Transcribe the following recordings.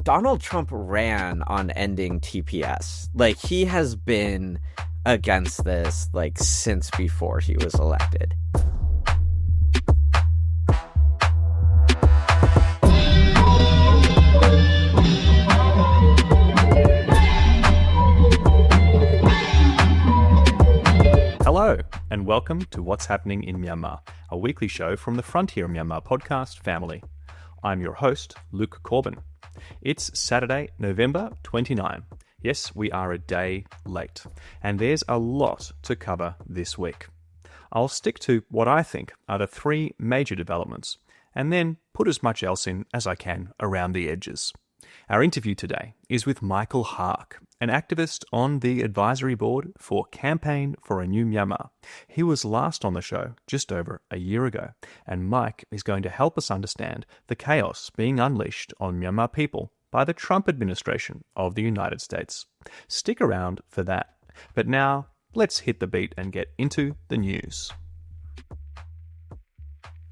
Donald Trump ran on ending TPS. Like, he has been against this, like, since before he was elected. Hello, and welcome to What's Happening in Myanmar, a weekly show from the Frontier Myanmar podcast family. I'm your host, Luke Corbin. It's Saturday, November 29. Yes, we are a day late, and there's a lot to cover this week. I'll stick to what I think are the three major developments, and then put as much else in as I can around the edges. Our interview today is with Michael Haack, an activist on the advisory board for Campaign for a New Myanmar. He was last on the show just over a year ago, and Mike is going to help us understand the chaos being unleashed on Myanmar people by the Trump administration of the United States. Stick around for that. But now, let's hit the beat and get into the news.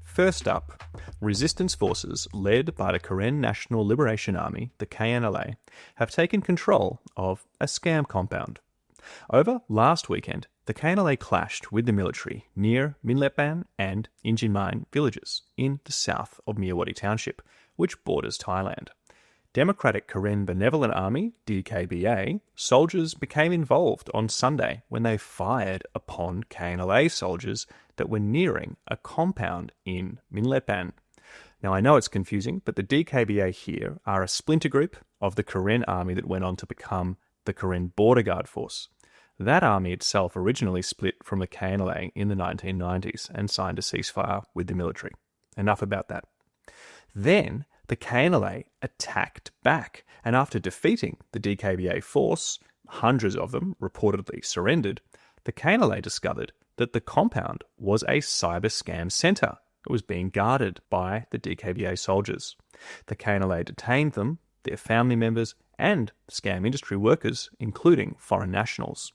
First up, resistance forces led by the Karen National Liberation Army, the KNLA, have taken control of a scam compound. Over last weekend, the KNLA clashed with the military near Minlepan and Injinmine villages in the south of Myawaddy township, which borders Thailand. Democratic Karen Benevolent Army, DKBA, soldiers became involved on Sunday when they fired upon KNLA soldiers that were nearing a compound in Minlepan. Now, I know it's confusing, but the DKBA here are a splinter group of the Karen Army that went on to become the Karen Border Guard Force. That army itself originally split from the KNLA in the 1990s and signed a ceasefire with the military. Enough about that. Then, the KNLA attacked back, and after defeating the DKBA force, hundreds of them reportedly surrendered, the KNLA discovered that the compound was a cyber scam centre. It was being guarded by the DKBA soldiers. The KNLA detained them, their family members, and scam industry workers, including foreign nationals.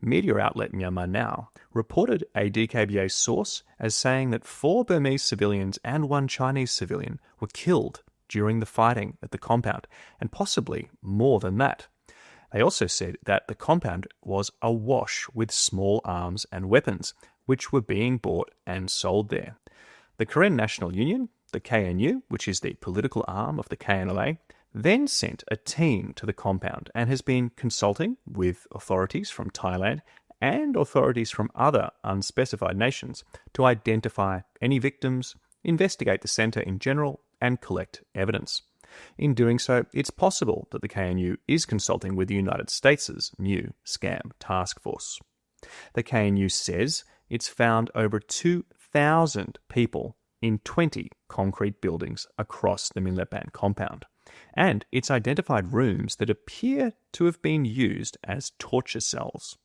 Media outlet Myanmar Now reported a DKBA source as saying that 4 Burmese civilians and 1 Chinese civilian were killed during the fighting at the compound, and possibly more than that. They also said that the compound was awash with small arms and weapons, which were being bought and sold there. The Karen National Union, the KNU, which is the political arm of the KNLA, then sent a team to the compound and has been consulting with authorities from Thailand and authorities from other unspecified nations to identify any victims, investigate the centre in general, and collect evidence. In doing so, it's possible that the KNU is consulting with the United States' new scam task force. The KNU says it's found over 2,000 people in 20 concrete buildings across the Minlepan compound, and it's identified rooms that appear to have been used as torture cells.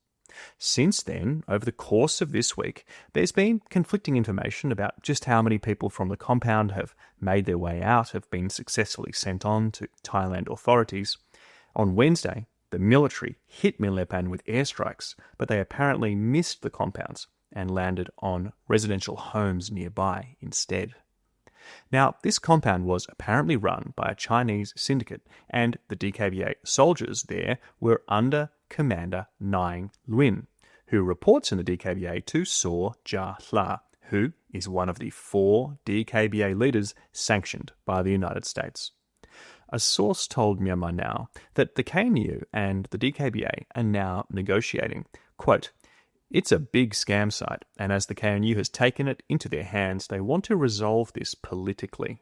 Since then, over the course of this week, there's been conflicting information about just how many people from the compound have made their way out, have been successfully sent on to Thailand authorities. On Wednesday, the military hit Minlepan with airstrikes, but they apparently missed the compounds and landed on residential homes nearby instead. Now, this compound was apparently run by a Chinese syndicate, and the DKBA soldiers there were under Commander Nay Pyi Taw, who reports in the DKBA to Saw Ja Hla, who is one of the 4 DKBA leaders sanctioned by the United States. A source told Myanmar Now that the KNU and the DKBA are now negotiating. Quote, "It's a big scam site, and as the KNU has taken it into their hands, they want to resolve this politically."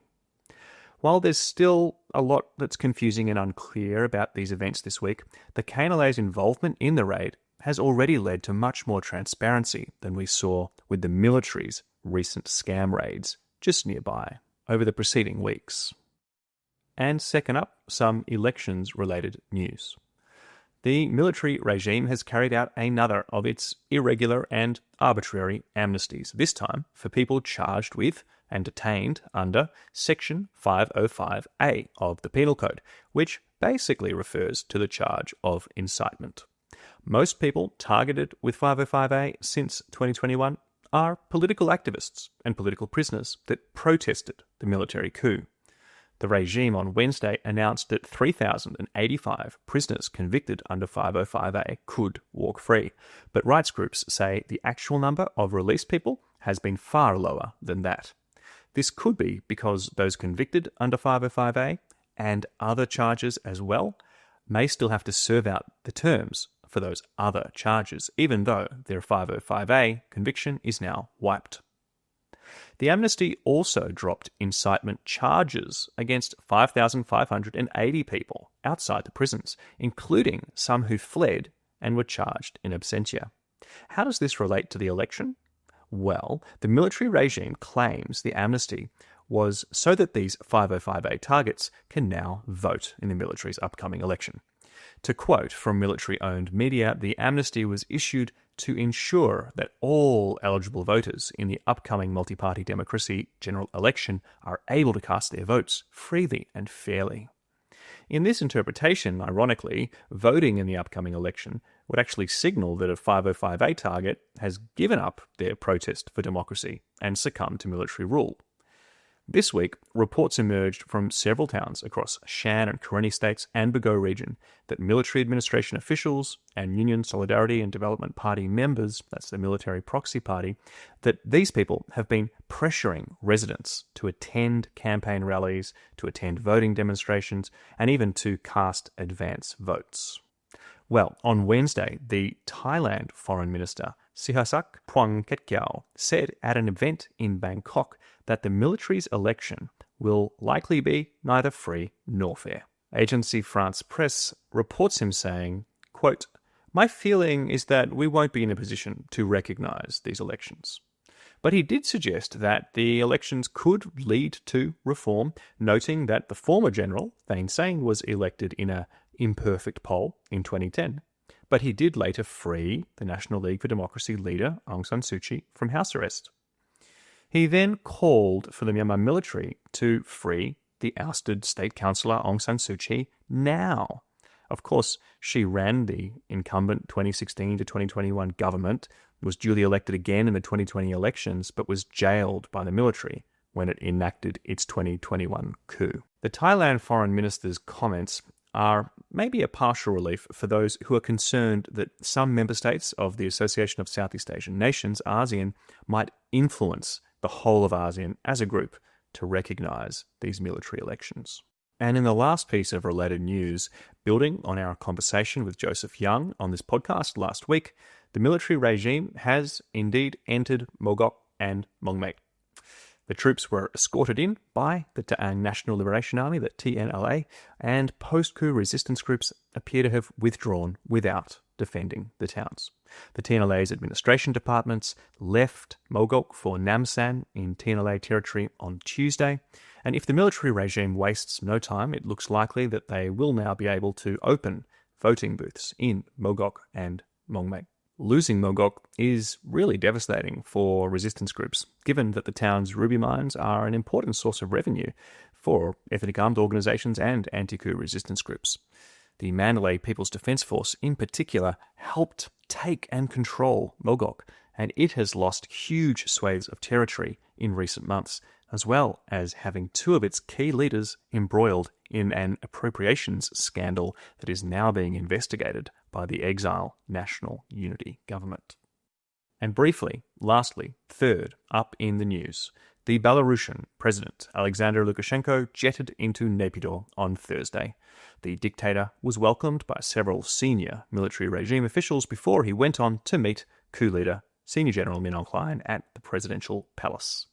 While there's still a lot that's confusing and unclear about these events this week, the KNLA's involvement in the raid has already led to much more transparency than we saw with the military's recent scam raids just nearby over the preceding weeks. And second up, some elections-related news. The military regime has carried out another of its irregular and arbitrary amnesties, this time for people charged with and detained under Section 505A of the Penal Code, which basically refers to the charge of incitement. Most people targeted with 505A since 2021 are political activists and political prisoners that protested the military coup. The regime on Wednesday announced that 3,085 prisoners convicted under 505A could walk free, but rights groups say the actual number of released people has been far lower than that. This could be because those convicted under 505A and other charges as well may still have to serve out the terms for those other charges, even though their 505A conviction is now wiped. The amnesty also dropped incitement charges against 5,580 people outside the prisons, including some who fled and were charged in absentia. How does this relate to the election? Well, the military regime claims the amnesty was so that these 505A targets can now vote in the military's upcoming election. To quote from military-owned media, the amnesty was issued to ensure that all eligible voters in the upcoming multi-party democracy general election are able to cast their votes freely and fairly. In this interpretation, ironically, voting in the upcoming election would actually signal that a 505A target has given up their protest for democracy and succumbed to military rule. This week, reports emerged from several towns across Shan and Karenni states and Bago region that military administration officials and Union Solidarity and Development Party members, that's the military proxy party, that these people have been pressuring residents to attend campaign rallies, to attend voting demonstrations, and even to cast advance votes. Well, on Wednesday, the Thailand Foreign Minister Sihasak Phuangketkeow said at an event in Bangkok that the military's election will likely be neither free nor fair. Agency France Presse reports him saying, quote, "My feeling is that we won't be in a position to recognise these elections." But he did suggest that the elections could lead to reform, noting that the former general, Thein Sein, was elected in an imperfect poll in 2010. But he did later free the National League for Democracy leader Aung San Suu Kyi from house arrest. He then called for the Myanmar military to free the ousted state councillor Aung San Suu Kyi now. Of course, she ran the incumbent 2016 to 2021 government, was duly elected again in the 2020 elections, but was jailed by the military when it enacted its 2021 coup. The Thailand foreign minister's comments are maybe a partial relief for those who are concerned that some member states of the Association of Southeast Asian Nations, ASEAN, might influence the whole of ASEAN as a group to recognise these military elections. And in the last piece of related news, building on our conversation with Joseph Young on this podcast last week, the military regime has indeed entered Mogok and Mongmit. The troops were escorted in by the Ta'ang National Liberation Army, the TNLA, and post-coup resistance groups appear to have withdrawn without defending the towns. The TNLA's administration departments left Mogok for Namsan in TNLA territory on Tuesday, and if the military regime wastes no time, it looks likely that they will now be able to open voting booths in Mogok and Mongmit. Losing Mogok is really devastating for resistance groups, given that the town's ruby mines are an important source of revenue for ethnic armed organisations and anti-coup resistance groups. The Mandalay People's Defence Force, in particular, helped take and control Mogok, and it has lost huge swathes of territory in recent months, as well as having two of its key leaders embroiled in an appropriations scandal that is now being investigated by the Exile National Unity Government. And briefly, lastly, third up in the news, the Belarusian President Aleksandr Lukashenko jetted into Nay Pyi Taw on Thursday. The dictator was welcomed by several senior military regime officials before he went on to meet coup leader Senior General Min Aung Hlaing at the presidential palace.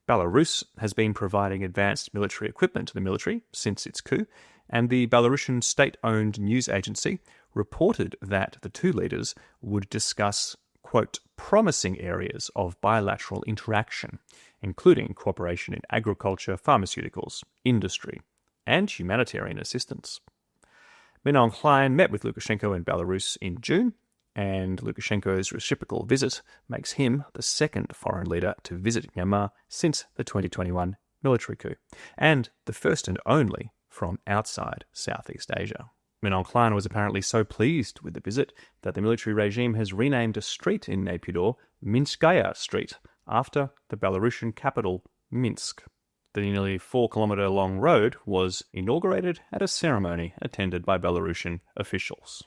Belarus has been providing advanced military equipment to the military since its coup, and the Belarusian state-owned news agency reported that the two leaders would discuss, quote, promising areas of bilateral interaction, including cooperation in agriculture, pharmaceuticals, industry, and humanitarian assistance. Min Aung Hlaing met with Lukashenko in Belarus in June, and Lukashenko's reciprocal visit makes him the second foreign leader to visit Myanmar since the 2021 military coup, and the first and only from outside Southeast Asia. Min Aung Hlaing was apparently so pleased with the visit that the military regime has renamed a street in Nay Pyi Taw Minskaya Street after the Belarusian capital, Minsk. The nearly 4-kilometre long road was inaugurated at a ceremony attended by Belarusian officials.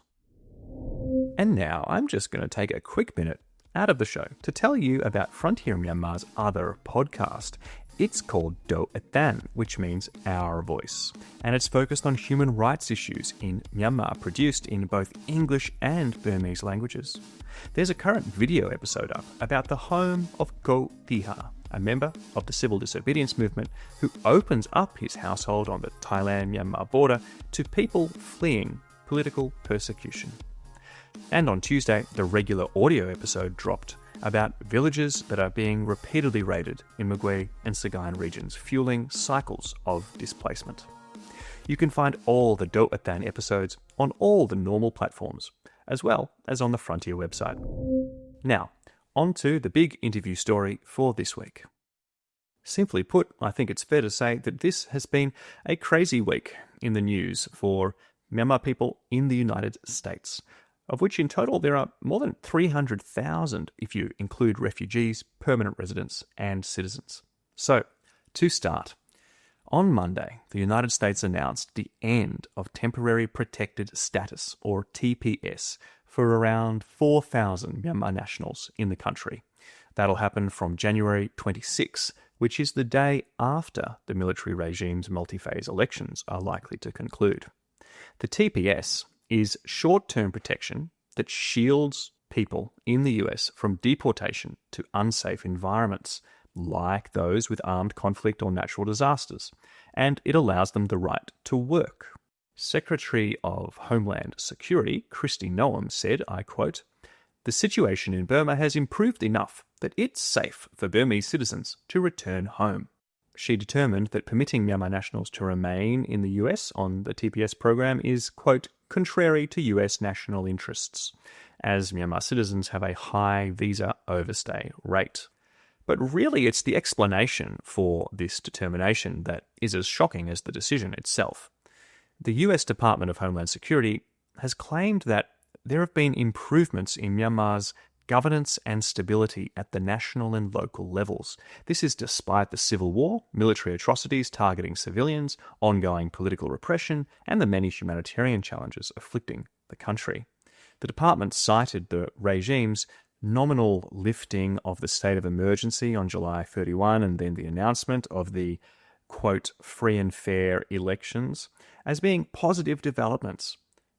And now I'm just going to take a quick minute out of the show to tell you about Frontier Myanmar's other podcast. It's called Do Atan, which means Our Voice, and it's focused on human rights issues in Myanmar, produced in both English and Burmese languages. There's a current video episode up about the home of Ko Tiha, a member of the civil disobedience movement who opens up his household on the Thailand-Myanmar border to people fleeing political persecution. And on Tuesday, the regular audio episode dropped about villages that are being repeatedly raided in Mogok and Sagaing regions, fueling cycles of displacement. You can find all the Do Atan episodes on all the normal platforms, as well as on the Frontier website. Now, on to the big interview story for this week. Simply put, I think it's fair to say that this has been a crazy week in the news for Myanmar people in the United States, of which in total there are more than 300,000 if you include refugees, permanent residents, and citizens. So, to start, on Monday, the United States announced the end of Temporary Protected Status, or TPS, for around 4,000 Myanmar nationals in the country. That'll happen from January 26, which is the day after the military regime's multi-phase elections are likely to conclude. The TPS is short-term protection that shields people in the US from deportation to unsafe environments, like those with armed conflict or natural disasters, and it allows them the right to work. Secretary of Homeland Security, Kristi Noem, said, I quote, "The situation in Burma has improved enough that it's safe for Burmese citizens to return home." She determined that permitting Myanmar nationals to remain in the US on the TPS program is, quote, contrary to US national interests, as Myanmar citizens have a high visa overstay rate. But really, it's the explanation for this determination that is as shocking as the decision itself. The US Department of Homeland Security has claimed that there have been improvements in Myanmar's governance and stability at the national and local levels. This is despite the civil war, military atrocities targeting civilians, ongoing political repression, and the many humanitarian challenges afflicting the country. The department cited the regime's nominal lifting of the state of emergency on July 31 and then the announcement of the, quote, free and fair elections as being positive developments.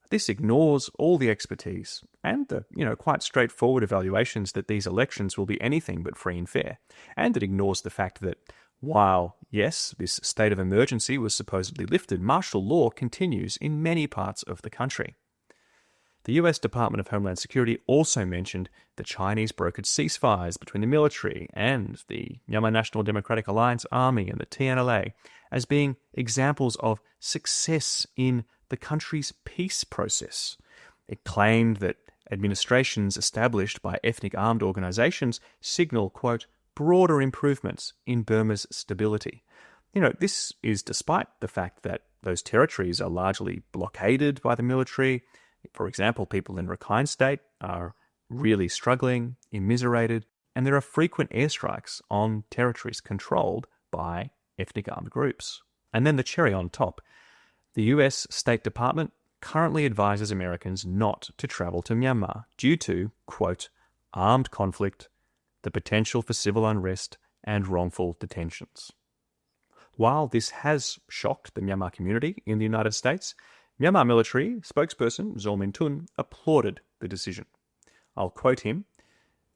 This ignores all the expertise and the, quite straightforward evaluations that these elections will be anything but free and fair. And it ignores the fact that while, yes, this state of emergency was supposedly lifted, martial law continues in many parts of the country. The US Department of Homeland Security also mentioned the Chinese brokered ceasefires between the military and the Myanmar National Democratic Alliance Army and the TNLA as being examples of success in the country's peace process. It claimed that administrations established by ethnic armed organizations signal, quote, broader improvements in Burma's stability. This is despite the fact that those territories are largely blockaded by the military. For example, people in Rakhine State are really struggling, immiserated, and there are frequent airstrikes on territories controlled by ethnic armed groups. And then the cherry on top, the US State Department currently advises Americans not to travel to Myanmar due to, quote, armed conflict, the potential for civil unrest, and wrongful detentions. While this has shocked the Myanmar community in the United States, Myanmar military spokesperson Zaw Min Tun applauded the decision. I'll quote him,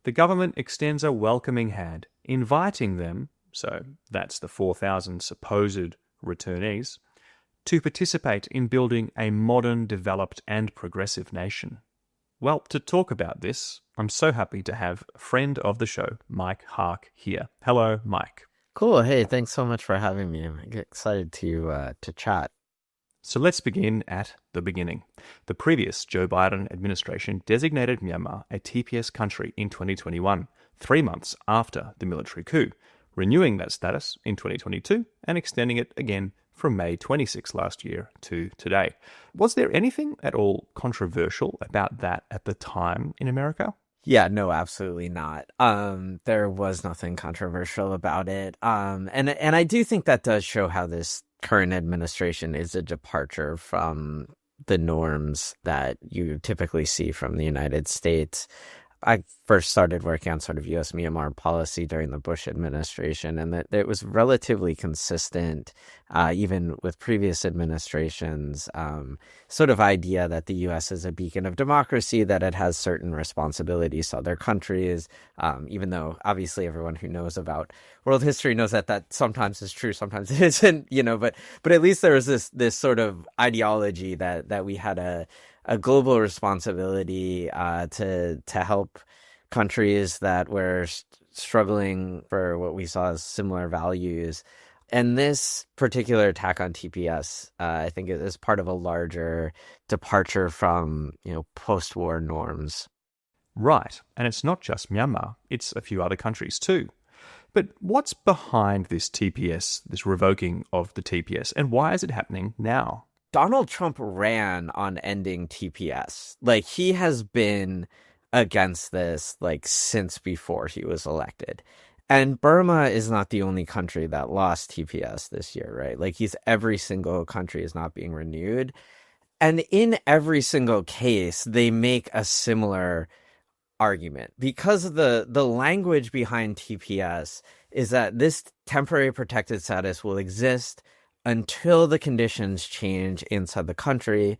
"The government extends a welcoming hand, inviting them," so that's the 4,000 supposed returnees, "to participate in building a modern, developed and progressive nation." Well, to talk about this, I'm so happy to have a friend of the show, Mike Haack, here. Hello, Mike. Cool. Hey, thanks so much for having me. I'm excited to chat. So let's begin at the beginning. The previous Joe Biden administration designated Myanmar a TPS country in 2021, 3 months after the military coup, renewing that status in 2022 and extending it again from May 26 last year to today. Was there anything at all controversial about that at the time in America? Yeah, no, absolutely not. There was nothing controversial about it. And I do think that does show how this current administration is a departure from the norms that you typically see from the United States. I first started working on sort of U.S. Myanmar policy during the Bush administration, and that it was relatively consistent, even with previous administrations. Sort of idea that the U.S. is a beacon of democracy, that it has certain responsibilities to other countries, even though obviously everyone who knows about world history knows that that sometimes is true, sometimes it isn't. But at least there was this sort of ideology that we had a global responsibility to help countries that were struggling for what we saw as similar values. And this particular attack on TPS, I think, is part of a larger departure from post-war norms. Right, and it's not just Myanmar, it's a few other countries too. But what's behind this TPS, this revoking of the TPS, and why is it happening now? Donald Trump ran on ending TPS. Like, he has been against this, like, since before he was elected. And Burma is not the only country that lost TPS this year, right? Like, every single country is not being renewed. And in every single case, they make a similar argument, because of the language behind TPS is that this temporary protected status will exist until the conditions change inside the country.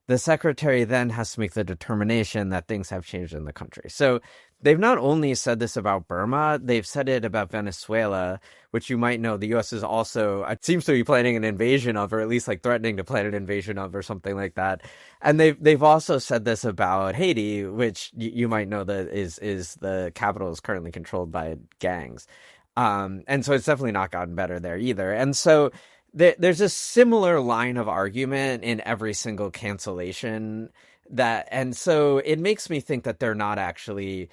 The secretary then has to make the determination that things have changed in the country. So they've not only said this about Burma, they've said it about Venezuela, which you might know the U.S. is also, it seems to be planning an invasion of, or at least like threatening to plan an invasion of, or something like that. And they've also said this about Haiti, which you might know that is the capital is currently controlled by gangs. And so it's definitely not gotten better there either. And so there's a similar line of argument in every single cancellation and so it makes me think that they're not actually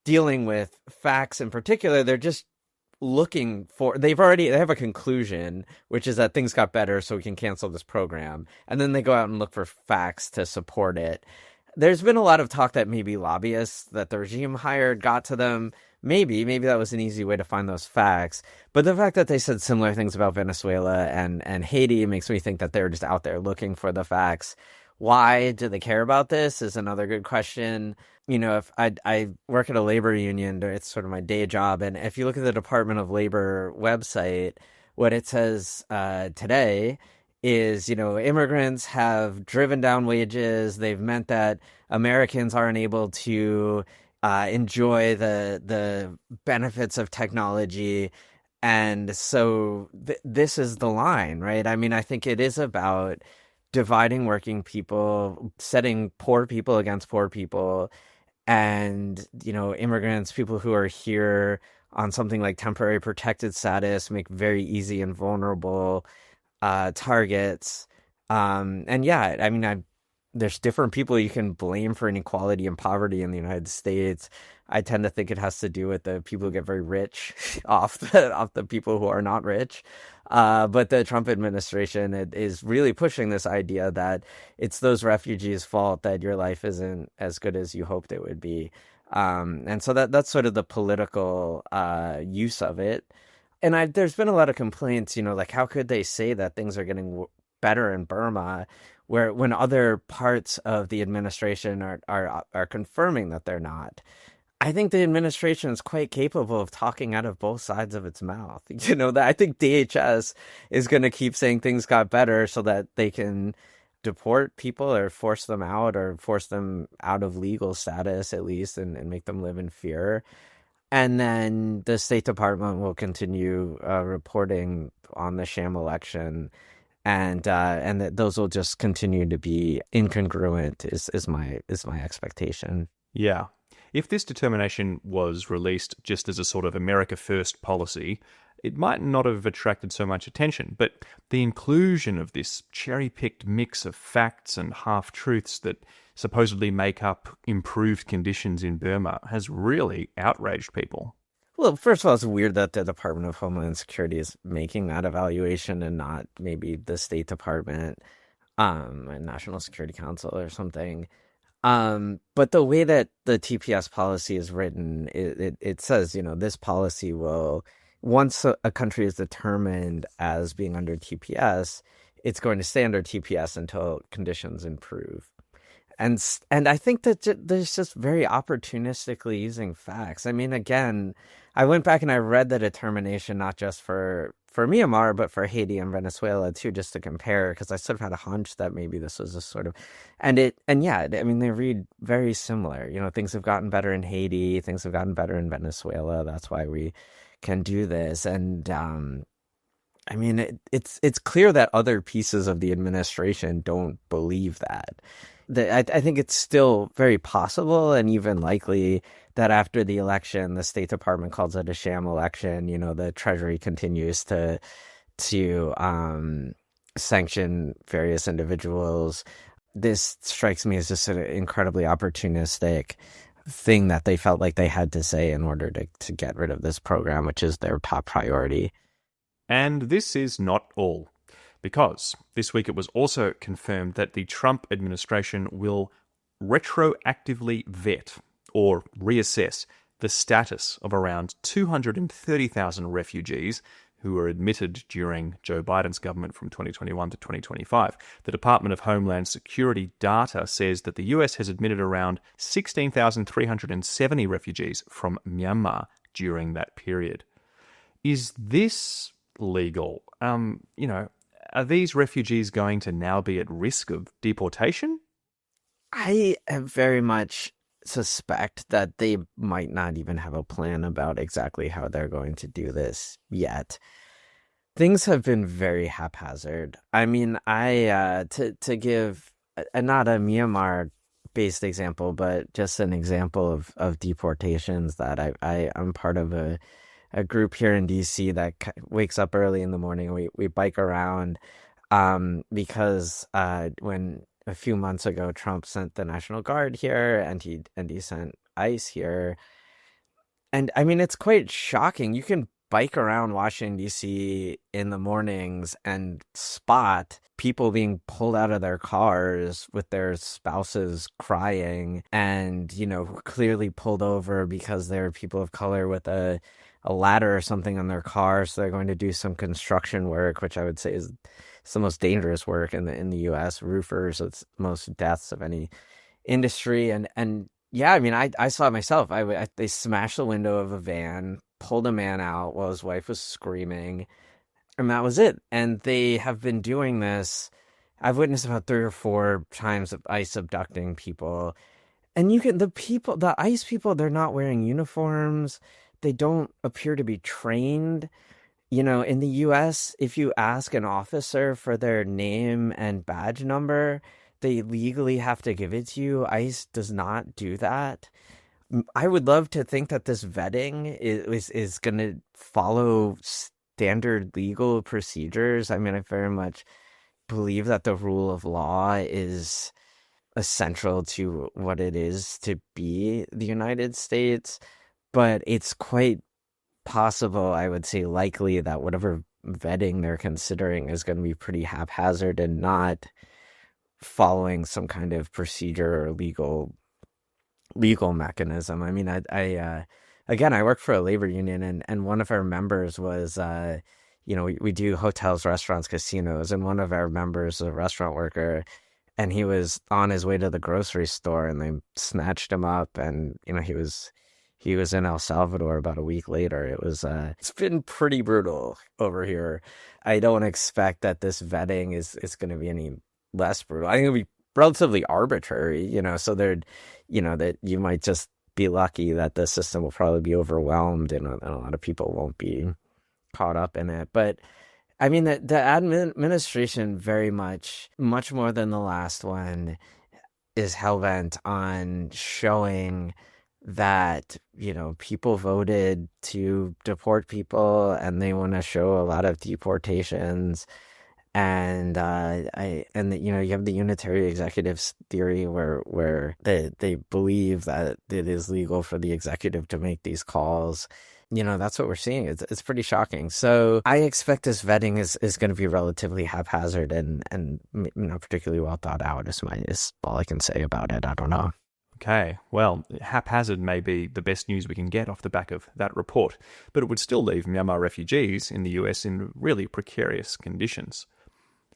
dealing with facts in particular. They're just looking for, they have a conclusion, which is that things got better, so we can cancel this program. And then they go out and look for facts to support it. There's been a lot of talk that maybe lobbyists that the regime hired got to them. Maybe that was an easy way to find those facts. But the fact that they said similar things about Venezuela and Haiti makes me think that they're just out there looking for the facts. Why do they care about this is another good question. If I work at a labor union, it's sort of my day job. And if you look at the Department of Labor website, what it says today is, immigrants have driven down wages. They've meant that Americans aren't able to enjoy the benefits of technology. And so this is the line, right? I mean, I think it is about dividing working people, setting poor people against poor people, and, immigrants, people who are here on something like temporary protected status, make very easy and vulnerable targets. And yeah, I mean, there's different people you can blame for inequality and poverty in the United States. I tend to think it has to do with the people who get very rich off the people who are not rich. But the Trump administration is really pushing this idea that it's those refugees' fault that your life isn't as good as you hoped it would be. And so that's sort of the political use of it. And there's been a lot of complaints, like, how could they say that things are getting better in Burma when other parts of the administration are confirming that they're not? I think the administration is quite capable of talking out of both sides of its mouth. I think DHS is going to keep saying things got better so that they can deport people or force them out of legal status, at least, and make them live in fear. And then the State Department will continue reporting on the sham election, and that those will just continue to be incongruent is my expectation. Yeah. If this determination was released just as a sort of America First policy, it might not have attracted so much attention. But the inclusion of this cherry-picked mix of facts and half-truths that supposedly make up improved conditions in Burma has really outraged people. Well, first of all, it's weird that the Department of Homeland Security is making that evaluation and not maybe the State Department and National Security Council or something. But the way that the TPS policy is written, it says, this policy will, once a country is determined as being under TPS, it's going to stay under TPS until conditions improve. And I think that there's just very opportunistically using facts. I mean, again, I went back and I read the determination not just for Myanmar, but for Haiti and Venezuela too, just to compare, because I sort of had a hunch that maybe this was a sort of, and yeah, I mean, they read very similar. Things have gotten better in Haiti, things have gotten better in Venezuela. That's why we can do this. And I mean, it's clear that other pieces of the administration don't believe that. I think it's still very possible and even likely that after the election, the State Department calls it a sham election. The Treasury continues to sanction various individuals. This strikes me as just an incredibly opportunistic thing that they felt like they had to say in order to get rid of this program, which is their top priority. And this is not all, because this week it was also confirmed that the Trump administration will retroactively vet or reassess the status of around 230,000 refugees who were admitted during Joe Biden's government from 2021 to 2025. The Department of Homeland Security data says that the US has admitted around 16,370 refugees from Myanmar during that period. Is this legal? Are these refugees going to now be at risk of deportation? I very much suspect that they might not even have a plan about exactly how they're going to do this yet. Things have been very haphazard. I mean, to give not a Myanmar-based example, but just an example of deportations that I'm part of a group here in DC that wakes up early in the morning. We bike around because when a few months ago Trump sent the National Guard here and he sent ICE here. And I mean, it's quite shocking. You can bike around Washington, D.C. in the mornings and spot people being pulled out of their cars with their spouses crying and, clearly pulled over because they're people of color with a ladder or something on their car. So they're going to do some construction work, which I would say is the most dangerous work in the U.S. Roofers, it's most deaths of any industry. And yeah, I mean, I saw it myself. They smashed the window of a van, pulled a man out while his wife was screaming, and that was it. And they have been doing this. I've witnessed about 3 or 4 times of ICE abducting people. And the ICE people, they're not wearing uniforms. They don't appear to be trained. In the US, if you ask an officer for their name and badge number, they legally have to give it to you. ICE does not do that. I would love to think that this vetting is going to follow standard legal procedures. I mean, I very much believe that the rule of law is essential to what it is to be the United States, but it's quite possible, I would say likely, that whatever vetting they're considering is going to be pretty haphazard and not following some kind of procedure or legal mechanism. I mean, again, I work for a labor union, and one of our members was, we do hotels, restaurants, casinos, and one of our members is a restaurant worker, and he was on his way to the grocery store, and they snatched him up, and he was in El Salvador about a week later. It's been pretty brutal over here. I don't expect that this vetting is going to be any less brutal. I think it'll be relatively arbitrary, so that you might just be lucky that the system will probably be overwhelmed and a lot of people won't be caught up in it. But I mean, the administration very much more than the last one is hell-bent on showing that, people voted to deport people and they want to show a lot of deportations. And you have the unitary executives theory where they believe that it is legal for the executive to make these calls. That's what we're seeing. It's pretty shocking. So I expect this vetting is going to be relatively haphazard and particularly well thought out. Is all I can say about it. I don't know. Okay, well, haphazard may be the best news we can get off the back of that report, but it would still leave Myanmar refugees in the US in really precarious conditions.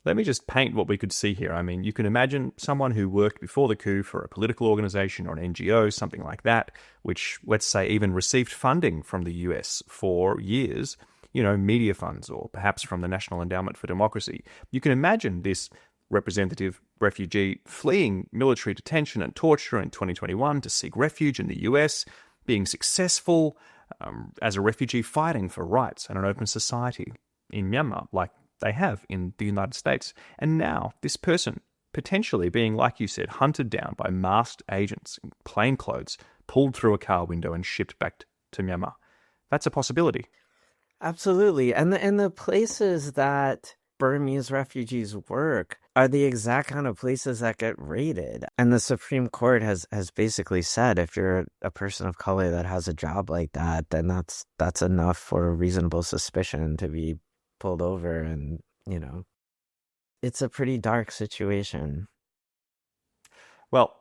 Let me just paint what we could see here. I mean, you can imagine someone who worked before the coup for a political organization or an NGO, something like that, which, let's say, even received funding from the US for years, media funds or perhaps from the National Endowment for Democracy. You can imagine this representative refugee fleeing military detention and torture in 2021 to seek refuge in the US, being successful as a refugee fighting for rights and an open society in Myanmar, like they have in the United States. And now this person potentially being, like you said, hunted down by masked agents in plain clothes, pulled through a car window and shipped back to Myanmar. That's a possibility. Absolutely. And the places that Burmese refugees work are the exact kind of places that get raided. And the Supreme Court has basically said if you're a person of color that has a job like that, then that's enough for a reasonable suspicion to be pulled over. And, it's a pretty dark situation. Well,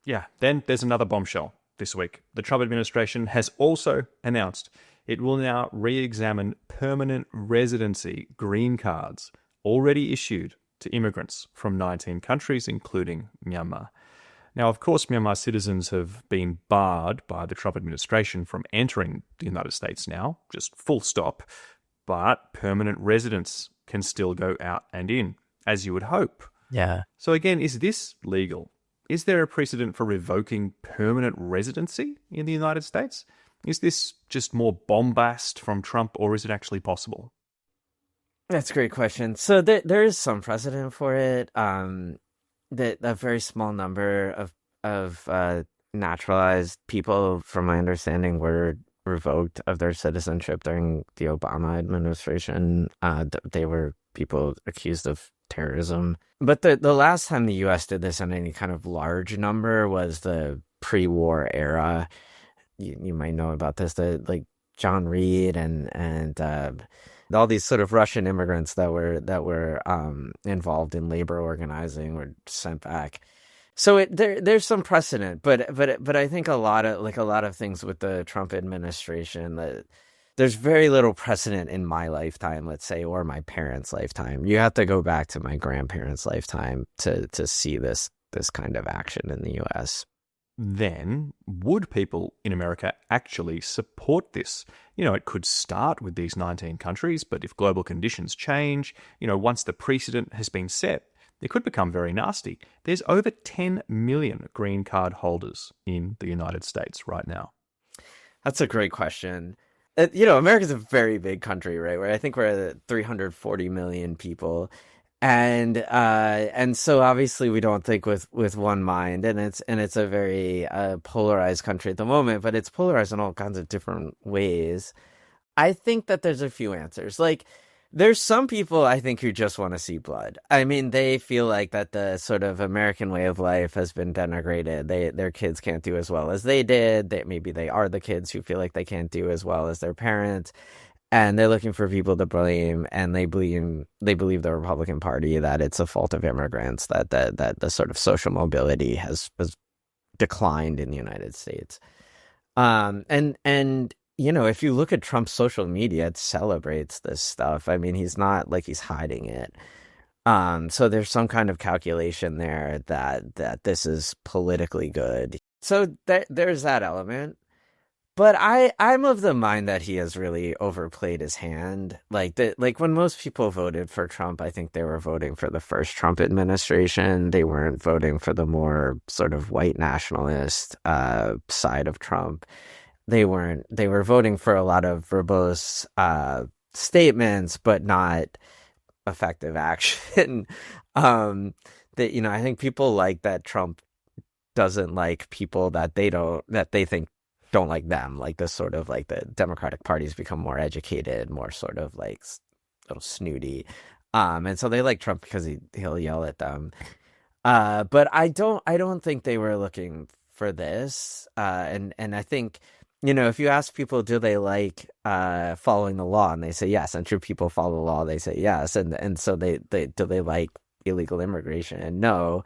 yeah, then there's another bombshell this week. The Trump administration has also announced it will now re-examine permanent residency green cards already issued to immigrants from 19 countries, including Myanmar. Now, of course, Myanmar citizens have been barred by the Trump administration from entering the United States now, just full stop, but permanent residents can still go out and in, as you would hope. Yeah. So again, is this legal? Is there a precedent for revoking permanent residency in the United States? Is this just more bombast from Trump, or is it actually possible? That's a great question. So there is some precedent for it. That a very small number of naturalized people, from my understanding, were revoked of their citizenship during the Obama administration. They were people accused of terrorism. But the last time the U.S. did this on any kind of large number was the pre-war era. You might know about this. Like John Reed and all these sort of Russian immigrants that were involved in labor organizing were sent back. So there's some precedent, but I think a lot of things with the Trump administration, that there's very little precedent in my lifetime, let's say, or my parents' lifetime. You have to go back to my grandparents' lifetime to see this kind of action in the U.S. Then would people in America actually support this? It could start with these 19 countries, but if global conditions change, once the precedent has been set, it could become very nasty. There's over 10 million green card holders in the United States right now. That's a great question. America's a very big country, right? Where I think we're at 340 million people. And so obviously we don't think with one mind, and it's a very polarized country at the moment, but it's polarized in all kinds of different ways. I think that there's a few answers. Like, there's some people I think who just want to see blood. I mean, they feel like that the sort of American way of life has been denigrated. Their kids can't do as well as they did. Maybe they are the kids who feel like they can't do as well as their parents. And they're looking for people to blame, and they believe the Republican Party that it's a fault of immigrants, that the sort of social mobility has declined in the United States. And if you look at Trump's social media, it celebrates this stuff. I mean, he's not like he's hiding it. So there's some kind of calculation there that this is politically good. So there's that element. But I'm of the mind that he has really overplayed his hand. Like when most people voted for Trump, I think they were voting for the first Trump administration. They weren't voting for the more sort of white nationalist side of Trump. They were voting for a lot of verbose statements, but not effective action. I think people like that Trump doesn't like people that they think don't like them. Like this sort of like the Democratic Party's become more educated, more sort of like a little snooty. And so they like Trump because he'll yell at them. But I don't think they were looking for this. And I think If you ask people, do they like following the law, and they say yes, and should people follow the law, they say yes, and so they do they like illegal immigration, and no.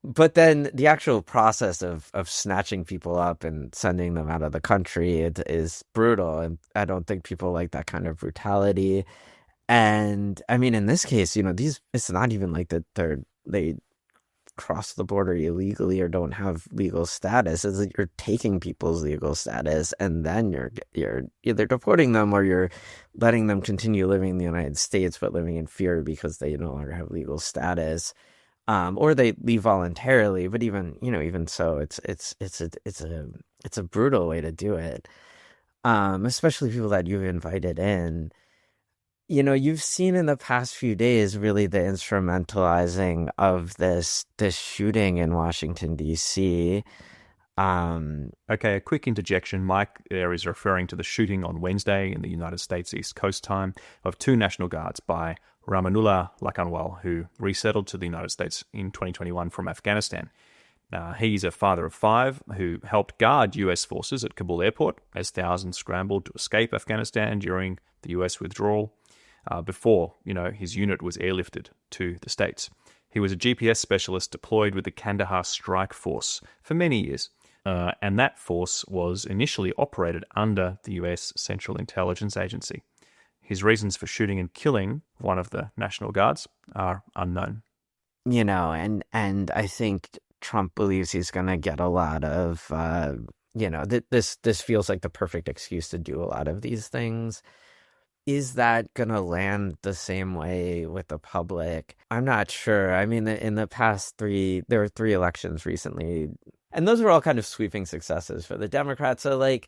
But then the actual process of snatching people up and sending them out of the country is brutal, and I don't think people like that kind of brutality. And I mean, in this case, these it's not even like that they cross the border illegally or don't have legal status. Is that you're taking people's legal status, and then you're either deporting them or you're letting them continue living in the United States but living in fear because they no longer have legal status, or they leave voluntarily. But even so, it's a brutal way to do it, especially people that you've invited in. You've seen in the past few days really the instrumentalizing of this shooting in Washington, D.C. Okay, a quick interjection. Mike there is referring to the shooting on Wednesday in the United States East Coast time of two National Guards by Ramanullah Lakanwal, who resettled to the United States in 2021 from Afghanistan. He's a father of five who helped guard US forces at Kabul airport as thousands scrambled to escape Afghanistan during the US withdrawal. Before, his unit was airlifted to the States. He was a GPS specialist deployed with the Kandahar Strike Force for many years, and that force was initially operated under the US Central Intelligence Agency. His reasons for shooting and killing one of the National Guards are unknown. And I think Trump believes he's going to get a lot of, this feels like the perfect excuse to do a lot of these things. Is that going to land the same way with the public? I'm not sure. I mean, in the past there were three elections recently, and those were all kind of sweeping successes for the Democrats. So,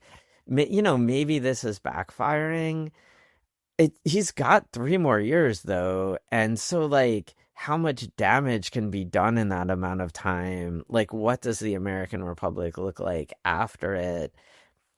maybe this is backfiring. He's got 3 more years, though. And so, how much damage can be done in that amount of time? What does the American Republic look like after it?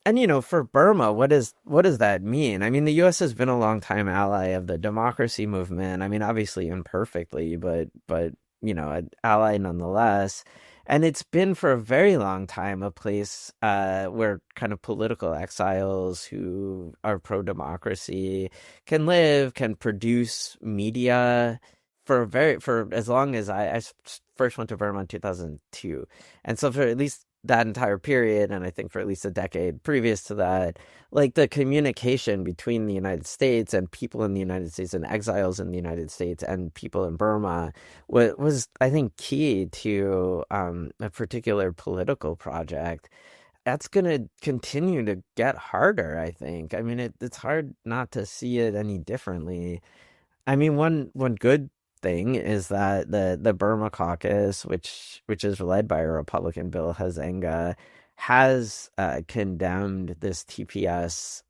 And for Burma, what does that mean? I mean, the U.S. has been a long time ally of the democracy movement. I mean, obviously imperfectly, but an ally nonetheless. And it's been for a very long time a place where kind of political exiles who are pro-democracy can live, can produce media for as long as I first went to Burma in 2002, and so for at least that entire period, and I think for at least a decade previous to that, the communication between the United States and people in the United States and exiles in the United States and people in Burma was I think, key to a particular political project. That's going to continue to get harder, I think. I mean, it's hard not to see it any differently. I mean, one good thing is that the Burma caucus, which is led by a Republican, Bill Hazenga, has condemned this TPS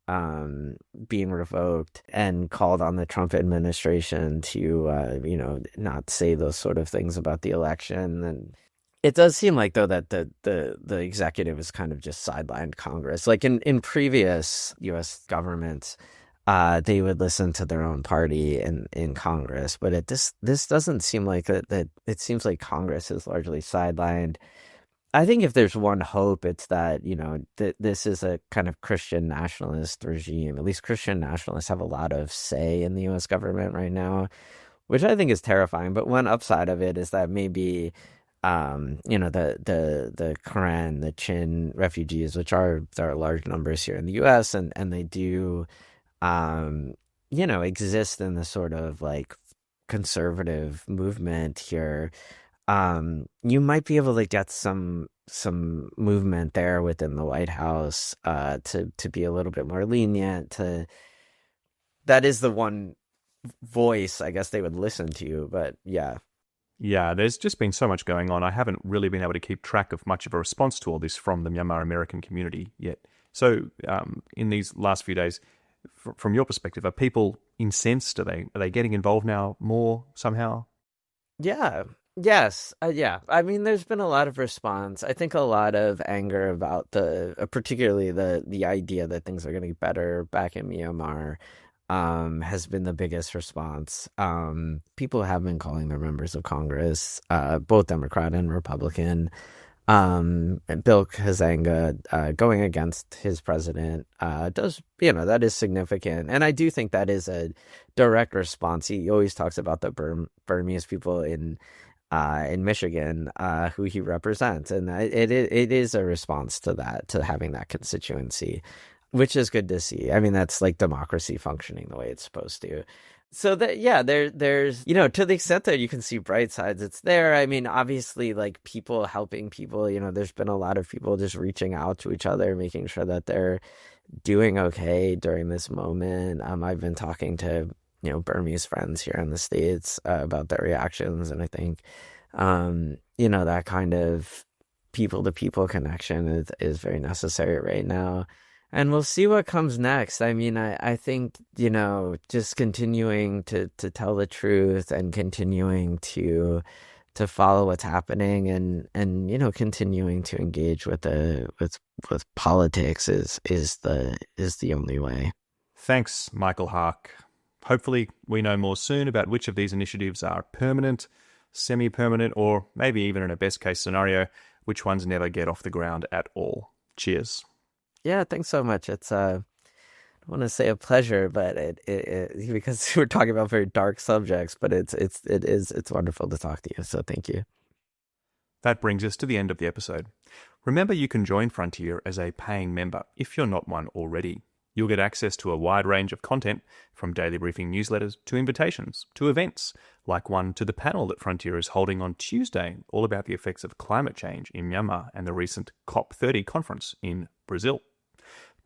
being revoked and called on the Trump administration to not say those sort of things about the election. And it does seem like, though, that the executive has kind of just sidelined Congress. In previous U.S. governments, they would listen to their own party in Congress, but this doesn't seem like that. It seems like Congress is largely sidelined. I think if there's one hope, it's that this is a kind of Christian nationalist regime. At least Christian nationalists have a lot of say in the U.S. government right now, which I think is terrifying. But one upside of it is that maybe the Karen, the Chin refugees, which there are large numbers here in the U.S. and they do exist in the sort of conservative movement here. You might be able to get some movement there within the White House to be a little bit more lenient. That is the one voice I guess they would listen to. But yeah. Yeah, there's just been so much going on. I haven't really been able to keep track of much of a response to all this from the Myanmar American community yet. So in these last few days, from your perspective, are people incensed? Are they getting involved now more somehow? Yeah. Yes. Yeah. I mean, there's been a lot of response. I think a lot of anger about particularly the idea that things are going to get better back in Myanmar has been the biggest response. People have been calling their members of Congress, both Democrat and Republican, and Bill Kazanga going against his president does, that is significant. And I do think that is a direct response. He always talks about the Burmese people in Michigan who he represents. And it is a response to that, to having that constituency, which is good to see. I mean, that's like democracy functioning the way it's supposed to. So that, yeah, there's, to the extent that you can see bright sides, it's there. I mean, obviously, like people helping people, there's been a lot of people just reaching out to each other, making sure that they're doing okay during this moment. I've been talking to, Burmese friends here in the States about their reactions. And I think, that kind of people to people connection is very necessary right now. And we'll see what comes next. I mean, I think, just continuing to tell the truth and continuing to follow what's happening and continuing to engage with politics is the only way. Thanks, Michael Haack. Hopefully we know more soon about which of these initiatives are permanent, semi-permanent, or maybe even in a best case scenario, which ones never get off the ground at all. Cheers. Yeah, thanks so much. It's I don't want to say a pleasure, but it because we're talking about very dark subjects, but it's wonderful to talk to you. So thank you. That brings us to the end of the episode. Remember, you can join Frontier as a paying member if you're not one already. You'll get access to a wide range of content, from daily briefing newsletters to invitations to events, like one to the panel that Frontier is holding on Tuesday, all about the effects of climate change in Myanmar and the recent COP30 conference in Brazil.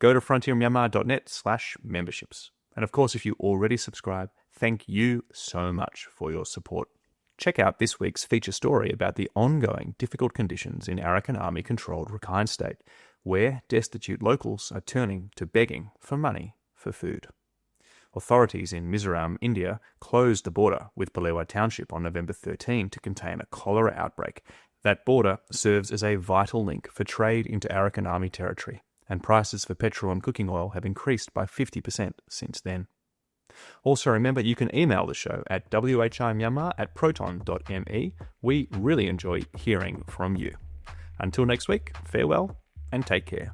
Go to frontiermyanmar.net/memberships. And of course, if you already subscribe, thank you so much for your support. Check out this week's feature story about the ongoing difficult conditions in Arakan Army-controlled Rakhine State, where destitute locals are turning to begging for money for food. Authorities in Mizoram, India, closed the border with Balewa Township on November 13 to contain a cholera outbreak. That border serves as a vital link for trade into Arakan Army territory, and prices for petrol and cooking oil have increased by 50% since then. Also remember, you can email the show at whimyanmar@proton.me. We really enjoy hearing from you. Until next week, farewell and take care.